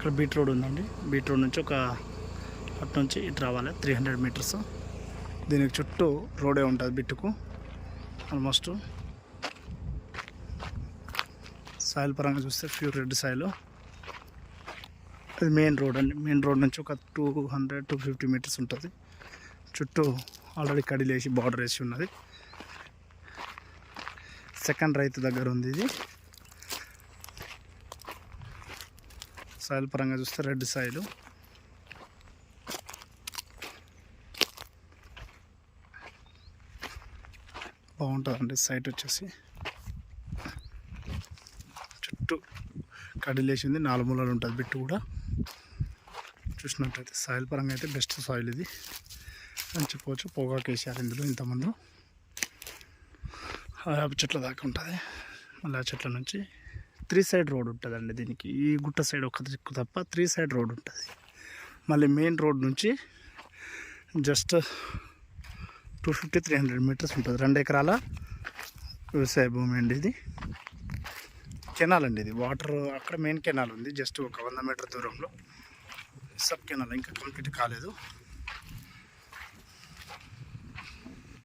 ఇక్కడ BT road ఉందండి. BT road నుంచి అటు నుంచి ఇటు రావాలి 300 మీటర్స్. దీనికి చుట్టూ రోడే ఉంటుంది బిట్టుకు. ఆల్మోస్ట్ సాయిల్ పరంగా చూస్తే ప్యూర్ రెడ్ సాయిల్. అది మెయిన్ రోడ్ అండి. మెయిన్ రోడ్ నుంచి ఒక 200-250 మీటర్స్ ఉంటుంది. చుట్టూ ఆల్రెడీ కడిలేసి బార్డర్ వేసి ఉన్నది. సెకండ్ రైతు దగ్గర ఉంది ఇది. సాయిల్ పరంగా చూస్తే రెడ్ సాయిల్. బాగుంటుందండి సైట్ వచ్చేసి. చుట్టూ కడిలేసింది, 4 మూలలు ఉంటుంది బిట్టు కూడా. చూసినట్టయితే సాయిల్ పరంగా అయితే బెస్ట్ సాయిల్ ఇది అని చెప్పవచ్చు. పొగాకు వేసారు ఇందులో ఇంతకుముందు. యాభై చెట్ల దాకా ఉంటుంది. మళ్ళీ ఆ చెట్ల నుంచి 3 సైడ్ రోడ్ ఉంటుందండి దీనికి. ఈ గుట్ట సైడ్ ఒక దిక్కు తప్ప 3 సైడ్ రోడ్ ఉంటుంది. మళ్ళీ మెయిన్ రోడ్ నుంచి జస్ట్ 250-300 మీటర్స్ ఉంటుంది. 2 ఎకరాల వ్యవసాయ భూమి అండి ఇది. కెనాల్ అండి ఇది. వాటర్ అక్కడ మెయిన్ కెనాల్ ఉంది జస్ట్ ఒక 100 మీటర్ దూరంలో. సబ్ కెనాల్ ఇంకా కంప్లీట్ కాలేదు.